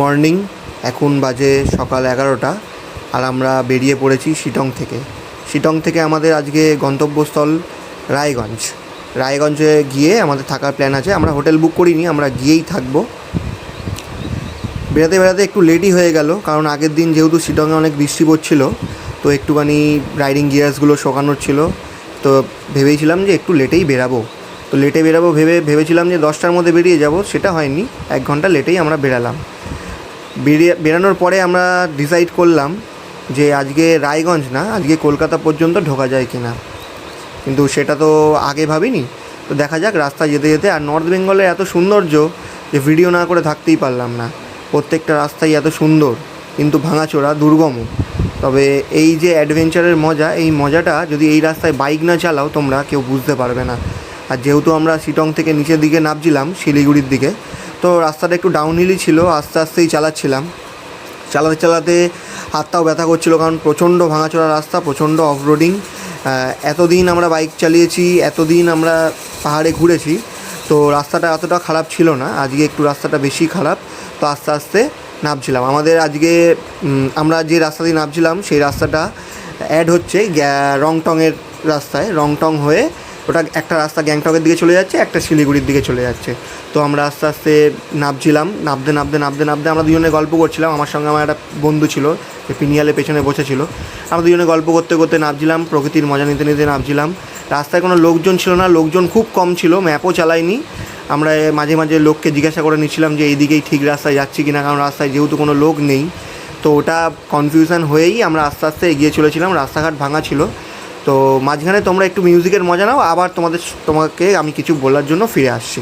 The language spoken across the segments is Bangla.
মর্নিং, এখন বাজে সকাল 11টা, আর আমরা বেরিয়ে পড়েছি শিটং থেকে আমাদের আজকে গন্তব্যস্থল রায়গঞ্জে গিয়ে আমাদের থাকার প্ল্যান আছে। আমরা হোটেল বুক করিনি, আমরা গিয়েই থাকবো। বেড়াতে একটু লেটই হয়ে গেল, কারণ আগের দিন যেহেতু শিটংয়ে অনেক বৃষ্টি পড়ছিল, তো একটুখানি রাইডিং গিয়ার্সগুলো শোকানোর ছিল, তো ভেবেছিলাম যে একটু লেটেই বেরাবো। তো লেটে বেরাবো ভেবেছিলাম যে 10টার মধ্যে বেরিয়ে যাব, সেটা হয়নি, 1 ঘন্টা লেটেই আমরা বেরালাম। বেরানোর পরে আমরা ডিসাইড করলাম যে আজকে রায়গঞ্জ না, আজকে কলকাতা পর্যন্ত ঢোকা যায় কিনা, কিন্তু সেটা তো আগে ভাবিনি। তো দেখা যাক রাস্তায় যেতে যেতে। আর নর্থ বেঙ্গলের এত সৌন্দর্য যে ভিডিও না করে থাকতেই পারলাম না। প্রত্যেকটা রাস্তাই এত সুন্দর, কিন্তু ভাঙাচোরা, দুর্গম। তবে এই যে অ্যাডভেঞ্চারের মজা, এই মজাটা যদি এই রাস্তায় বাইক না চালাও তোমরা কেউ বুঝতে পারবে না। আর যেহেতু আমরা শিটং থেকে নিচের দিকে নামছিলাম শিলিগুড়ির দিকে, তো রাস্তাটা একটু ডাউনহিলই ছিল, আস্তে আস্তেই চালাচ্ছিলাম। চালাতে হাতটাও ব্যথা করছিল, কারণ প্রচণ্ড ভাঙাচোরা রাস্তা, প্রচণ্ড অফরোডিং। এতদিন আমরা বাইক চালিয়েছি, এতদিন আমরা পাহাড়ে ঘুরেছি, তো রাস্তাটা এতটা খারাপ ছিল না। আজকে একটু রাস্তাটা বেশি খারাপ, তো আস্তে আস্তে নামছিলাম। আমাদের আজকে আমরা যে রাস্তা দিয়ে নামছিলাম সেই রাস্তাটা অ্যাড হচ্ছে রংটংয়ের রাস্তায়। রংটং হয়ে ওটা একটা রাস্তা গ্যাংটকের দিকে চলে যাচ্ছে, একটা শিলিগুড়ির দিকে চলে যাচ্ছে। তো আমরা আস্তে আস্তে নামছিলাম। নামতে আমরা দুজনে গল্প করছিলাম। আমার সঙ্গে আমার একটা বন্ধু ছিল, যে পিনিয়ালে পেছনে বসেছিল। আমরা দুজনে গল্প করতে নামছিলাম, প্রকৃতির মজা নিতে নামছিলাম। রাস্তায় কোনো লোকজন ছিল না, লোকজন খুব কম ছিল, ম্যাপও চালাইনি। আমরা মাঝে মাঝে লোককে জিজ্ঞাসা করে নিচ্ছিলাম যে এইদিকেই ঠিক রাস্তায় যাচ্ছি কিনা, কারণ রাস্তায় যেহেতু কোনো লোক নেই, তো ওটা কনফিউশন হয়েই আমরা আস্তে আস্তে এগিয়ে চলেছিলাম। রাস্তাঘাট ভাঙা ছিল। তো মাঝখানে তোমরা একটু মিউজিকের মজা নাও, আবার তোমাকে আমি কিছু বলার জন্য ফিরে আসছি।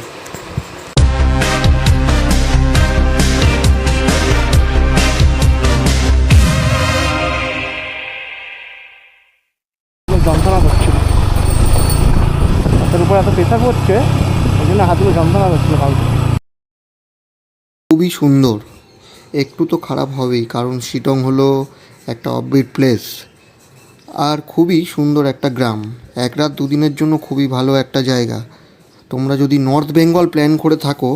যন্ত্রণা করছিল, হাতের উপর এত প্রেশার পড়ছে, ওই জন্য হাতগুলো যন্ত্রণা করছিল কালকে। খুবই সুন্দর, একটু তো খারাপ হবেই, কারণ শিটং হলো একটা অফবিট প্লেস, আর খুবই সুন্দর একটা গ্রাম। 1 রাত 2 দিনের জন্য খুবই ভালো একটা জায়গা। তোমরা যদি নর্থ বেঙ্গল প্ল্যান করে থাকো,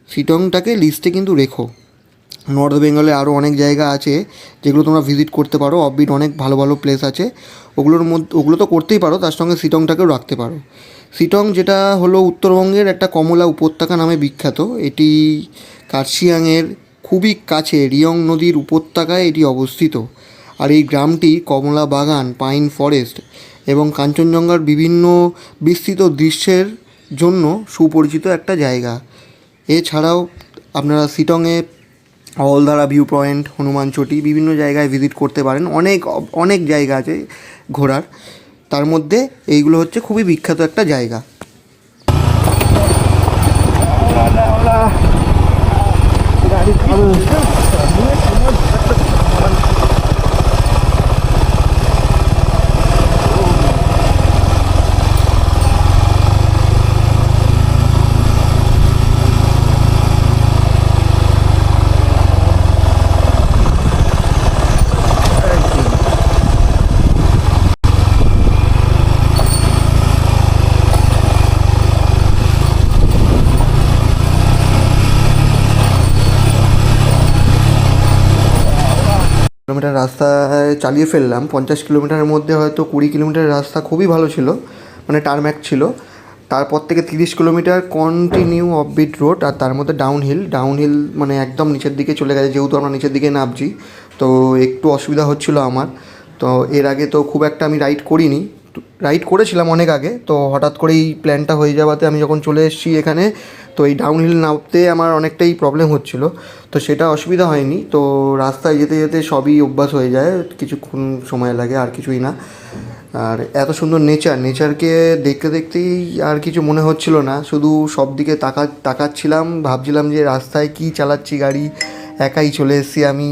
শিটংটাকে লিস্টে কিন্তু রেখো। নর্থ বেঙ্গলে আরও অনেক জায়গা আছে যেগুলো তোমরা ভিজিট করতে পারো, অফবিট অনেক ভালো ভালো প্লেস আছে। ওগুলো তো করতেই পারো, তার সঙ্গে শিটংটাকেও রাখতে পারো। শিটং যেটা হলো উত্তরবঙ্গের একটা কমলা উপত্যকা নামে বিখ্যাত। এটি কার্শিয়াংয়ের খুবই কাছে রিয়ং নদীর উপত্যকায় এটি অবস্থিত। আর এই গ্রামটি কমলা বাগান, পাইন ফরেস্ট এবং কাঞ্চনজঙ্ঘার বিভিন্ন বিস্তৃত দৃশ্যের জন্য সুপরিচিত একটা জায়গা। এছাড়াও আপনারা শিটংয়ে অলধারা ভিউ পয়েন্ট, হনুমান চটি, বিভিন্ন জায়গায় ভিজিট করতে পারেন। অনেক জায়গা আছে ঘোরার, তার মধ্যে এইগুলো হচ্ছে খুবই বিখ্যাত একটা জায়গা। কিলোমিটার রাস্তায় চালিয়ে ফেললাম। 50 কিলোমিটারের মধ্যে হয়তো 20 কিলোমিটারের রাস্তা খুবই ভালো ছিল, মানে টারম্যাক ছিল। তারপর থেকে 30 কিলোমিটার কন্টিনিউ অফবিট রোড, আর তার মধ্যে ডাউনহিল মানে একদম নিচের দিকে চলে গেছে। যেহেতু আমরা নিচের দিকে নামছি, তো একটু অসুবিধা হচ্ছিলো আমার। তো এর আগে তো খুব একটা আমি রাইড করিনি, রাইড করেছিলাম অনেক আগে। তো হঠাৎ করেই প্ল্যানটা হয়ে যাওয়াতে আমি যখন চলে এসেছি এখানে, তো এই ডাউনহিল নামতে আমার অনেকটাই প্রবলেম হচ্ছিলো। তো সেটা অসুবিধা হয়নি। তো রাস্তায় যেতে যেতে সবই অভ্যাস হয়ে যায়, কিছুক্ষণ সময় লাগে, আর কিছুই না। আর এত সুন্দর নেচারকে দেখতেই আর কিছু মনে হচ্ছিল না, শুধু সব দিকে তাকাচ্ছিলাম, ভাবছিলাম যে রাস্তায় কি চালাচ্ছি গাড়ি, একাই চলে এসেছি আমি।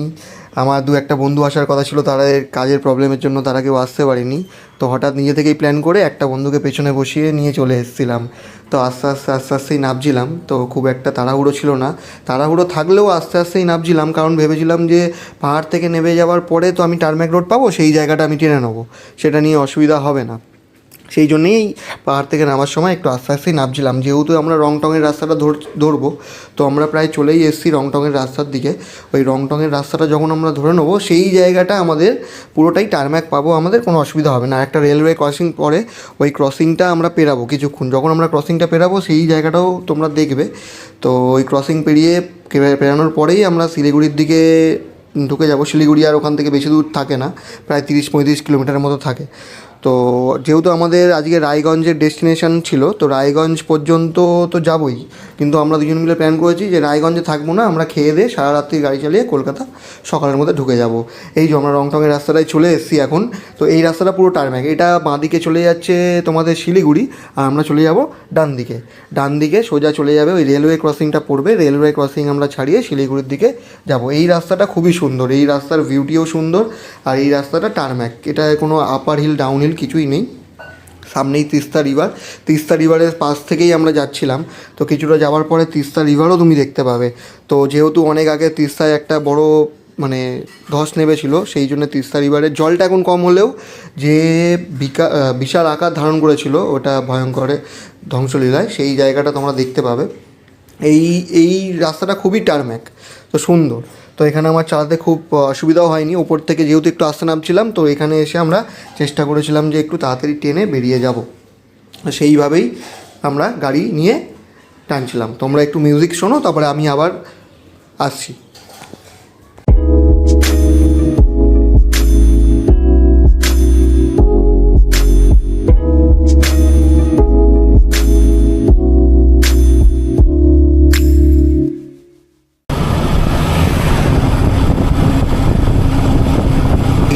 আমার 2-1 বন্ধু আসার কথা ছিল, তাদের কাজের প্রবলেমের জন্য তারা কেউ আসতে পারেনি। তো হঠাৎ নিজে থেকেই প্ল্যান করে একটা বন্ধুকে পেছনে বসিয়ে নিয়ে চলে এসেছিলাম। তো আস্তে আস্তেই নামছিলাম। তো খুব একটা তাড়াহুড়ো ছিল না, তাড়াহুড়ো থাকলেও আস্তে আস্তেই নামছিলাম, কারণ ভেবেছিলাম যে পাহাড় থেকে নেমে যাওয়ার পরে তো আমি টারম্যাক রোড পাবো, সেই জায়গাটা আমি টেনে নেবো, সেটা নিয়ে অসুবিধা হবে না। সেই জন্যেই পাহাড় থেকে নামার সময় একটু আস্তে আস্তেই নামছিলাম। যেহেতু আমরা রংটংয়ের রাস্তাটা ধরবো, তো আমরা প্রায় চলেই এসেছি রংটংয়ের রাস্তার দিকে। ওই রংটংয়ের রাস্তাটা যখন আমরা ধরে নেবো, সেই জায়গাটা আমাদের পুরোটাই টারম্যাক পাবো, আমাদের কোনো অসুবিধা হবে না। একটা রেলওয়ে ক্রসিং পরে ওই ক্রসিংটা আমরা পেরাবো কিছুক্ষণ। যখন আমরা ক্রসিংটা পেরাবো সেই জায়গাটাও তোমরা দেখবে। তো ওই ক্রসিং পেরানোর পরেই আমরা শিলিগুড়ির দিকে ঢুকে যাব। শিলিগুড়ি আর ওখান থেকে বেশি দূর থাকে না, প্রায় 30-35 কিলোমিটারের মতো থাকে। তো যেহেতু আমাদের আজকে রায়গঞ্জের ডেস্টিনেশন ছিল, তো রায়গঞ্জ পর্যন্ত তো যাবই, কিন্তু আমরা দুজন মিলে প্ল্যান করেছি যে রায়গঞ্জে থাকবো না, আমরা খেয়ে দিয়ে সারা রাত্রি গাড়ি চালিয়ে কলকাতা সকালের মধ্যে ঢুকে যাব। এই যে আমরা রংটংয়ের রাস্তাটায় চলে এসেছি এখন। তো এই রাস্তাটা পুরো টারম্যাক, এটা বাঁ দিকে চলে যাচ্ছে তোমাদের শিলিগুড়ি, আর আমরা চলে যাব ডান দিকে সোজা চলে যাবে। ওই রেলওয়ে ক্রসিংটা পড়বে, রেলওয়ে ক্রসিং আমরা ছাড়িয়ে শিলিগুড়ির দিকে যাব। এই রাস্তাটা খুবই সুন্দর, এই রাস্তার ভিউটিও সুন্দর, আর এই রাস্তাটা টারম্যাক, এটা কোনো আপার হিল ডাউন হিল কিছুই নেই। সামনেই তিস্তা রিভারের পাশ থেকেই আমরা যাচ্ছিলাম। তো কিছুটা যাওয়ার পরে তিস্তা রিভারও তুমি দেখতে পাবে। তো যেহেতু অনেক আগে তিস্তায় একটা বড় ধস নেমেছিল, সেই জন্য তিস্তা রিভারের জলটা এখন কম হলেও যে বিশাল আকার ধারণ করেছিল ওটা ভয়ঙ্করে ধ্বংসলীলায়, সেই জায়গাটা তোমরা দেখতে পাবে। এই রাস্তাটা খুবই টারম্যাক, তো সুন্দর। তো এখানে আমার চালাতে খুব অসুবিধাও হয়নি। ওপর থেকে যেহেতু একটু আস্তে নামছিলাম, তো এখানে এসে আমরা চেষ্টা করেছিলাম যে একটু তাড়াতাড়ি টেনে বেরিয়ে যাব। সেইভাবেই আমরা গাড়ি নিয়ে টানছিলাম। তোমরা একটু মিউজিক শোনো, তারপরে আমি আবার আসছি।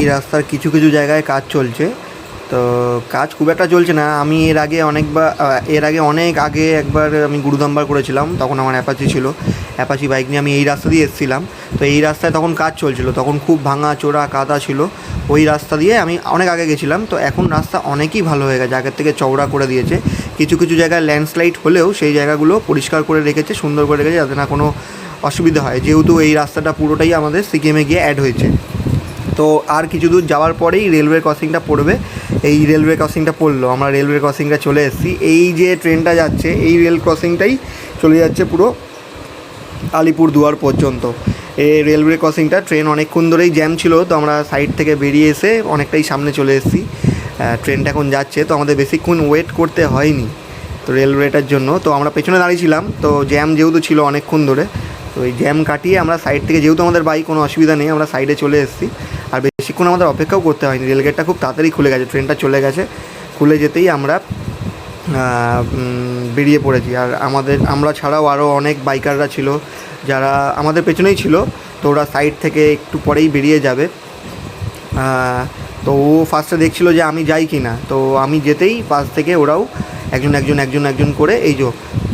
এই রাস্তার কিছু কিছু জায়গায় কাজ চলছে, তো কাজ খুব একটা চলছে না। আমি এর আগে অনেক আগে একবার আমি গুরুদাম্বার করেছিলাম, তখন আমার অ্যাপাচি ছিল, অ্যাপাচি বাইক নিয়ে আমি এই রাস্তা দিয়ে এসেছিলাম। তো এই রাস্তায় তখন কাজ চলছিল, তখন খুব ভাঙা চোরা কাদা ছিল। ওই রাস্তা দিয়ে আমি অনেক আগে গেছিলাম। তো এখন রাস্তা অনেকই ভালো হয়ে গেছে, আগের থেকে চওড়া করে দিয়েছে। কিছু কিছু জায়গায় ল্যান্ডস্লাইড হলেও সেই জায়গাগুলো পরিষ্কার করে রেখেছে, সুন্দর করে রেখেছে, যাতে না কোনো অসুবিধা হয়, যেহেতু এই রাস্তাটা পুরোটাই আমাদের সিকিমে গিয়ে অ্যাড হয়েছে। তো আর কিছু দূর যাওয়ার পরেই রেলওয়ে ক্রসিংটা পড়বে। এই রেলওয়ে ক্রসিংটা পড়লো, আমরা রেলওয়ে ক্রসিংটা চলে এসেছি। এই যে ট্রেনটা যাচ্ছে, এই রেল ক্রসিংটাই চলে যাচ্ছে পুরো আলিপুরদুয়ার পর্যন্ত। এই রেলওয়ে ক্রসিংটা ট্রেন অনেকক্ষণ ধরেই জ্যাম ছিল, তো আমরা সাইড থেকে বেরিয়ে এসে অনেকটাই সামনে চলে এসেছি। ট্রেনটা এখন যাচ্ছে, তো আমাদের বেশিক্ষণ ওয়েট করতে হয়নি তো রেলওয়েটার জন্য। তো আমরা পেছনে দাঁড়িয়েছিলাম, তো জ্যাম যেহেতু ছিল অনেকক্ষণ ধরে, তো এই জ্যাম কাটিয়ে আমরা সাইড থেকে, যেহেতু আমাদের বাইক কোনো অসুবিধা নেই, আমরা সাইডে চলে এসেছি। আর বেশিক্ষণ আমাদের অপেক্ষাও করতে হয়নি, রেলগেটটা খুব তাড়াতাড়ি খুলে গেছে, ট্রেনটা চলে গেছে। খুলে যেতেই আমরা বেরিয়ে পড়েছি। আর আমরা ছাড়াও আরও অনেক বাইকাররা ছিল যারা আমাদের পেছনেই ছিল, তো ওরা সাইড থেকে একটু পরেই বেরিয়ে যাবে। তো ও ফার্স্টে দেখছিল যে আমি যাই কি না, তো আমি যেতেই পাশ থেকে ওরাও একজন করে এই যে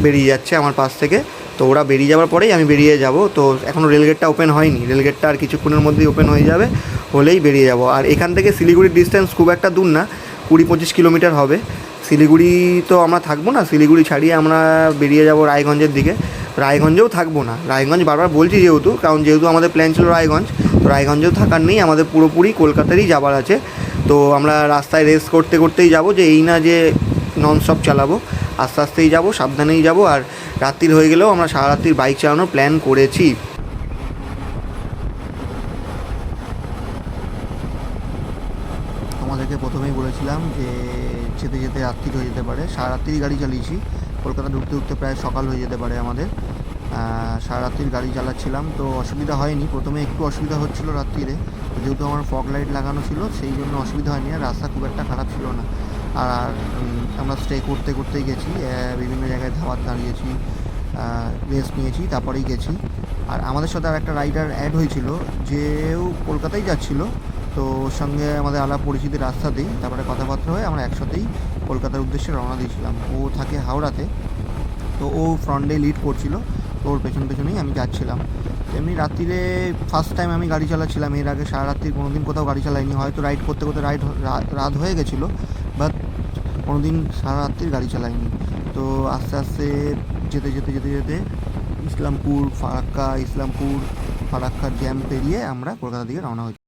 বেরিয়ে যাচ্ছে আমার পাশ থেকে। তো ওরা বেরিয়ে যাওয়ার পরেই আমি বেরিয়ে যাব। তো এখনও রেলগেটটা ওপেন হয়নি, রেলগেটটা আর কিছুক্ষণের মধ্যেই ওপেন হয়ে যাবে, হলেই বেরিয়ে যাব। আর এখান থেকে শিলিগুড়ির ডিস্টেন্স খুব একটা দূর না, 20-25 কিলোমিটার হবে। শিলিগুড়ি তো আমরা থাকবো না, শিলিগুড়ি ছাড়িয়ে আমরা বেরিয়ে যাব রায়গঞ্জের দিকে। রায়গঞ্জেও থাকবো না, রায়গঞ্জ বারবার বলছি যেহেতু আমাদের প্ল্যান ছিল রায়গঞ্জ, তো রায়গঞ্জেও থাকার নেই, আমাদের পুরোপুরি কলকাতারই যাবার আছে। তো আমরা রাস্তায় রেস করতেই যাব, যে এই না যে ননস্টপ চালাবো, আস্তে আস্তেই যাব, সাবধানেই যাব। আর রাত্রির হয়ে গেলেও আমরা সারা রাত্রির বাইক চালানোর প্ল্যান করেছি। তোমাদেরকে প্রথমেই বলেছিলাম যে যেতে যেতে রাত্রি হয়ে যেতে পারে, সারা রাত্রির গাড়ি চালিয়েছি, কলকাতা ঢুকতে প্রায় সকাল হয়ে যেতে পারে আমাদের। সারা রাত্রির গাড়ি চালাচ্ছিলাম, তো অসুবিধা হয়নি। প্রথমে একটু অসুবিধা হচ্ছিলো রাত্রিরে, যেহেতু আমার ফগ লাইট লাগানো ছিল, সেই জন্য অসুবিধা হয়নি। আর রাস্তা খুব একটা খারাপ ছিল না। আর আমরা স্টে করতেই গেছি, বিভিন্ন জায়গায় ধাবাত দাঁড়িয়েছি, রেস্ট নিয়েছি, তারপরেই গেছি। আর আমাদের সাথে আর একটা রাইডার অ্যাড হয়েছিল, যেও কলকাতায় যাচ্ছিল, তো ওর সঙ্গে আমাদের আলাপ পরিচিতি রাস্তাতেই, তারপরে কথাবার্তা হয়ে আমরা একসাথেই কলকাতার উদ্দেশ্যে রওনা দিয়েছিলাম। ও থাকে হাওড়াতে, তো ও ফ্রন্টে লিড করছিল, তো ওর পেছনেই আমি যাচ্ছিলাম। এমনি রাত্রিরে ফার্স্ট টাইম আমি গাড়ি চালাচ্ছিলাম, এর আগে সারা রাত্রি কোনো দিন কোথাও গাড়ি চালাইনি। হয়তো রাইড করতে রাত হয়ে গেছিলো, বাট কোনো দিন সারা রাত্রির গাড়ি চালাইনি। তো আস্তে আস্তে যেতে ইসলামপুর ফারাক্কার জ্যাম পেরিয়ে আমরা কলকাতা দিকে রওনা হয়েছি।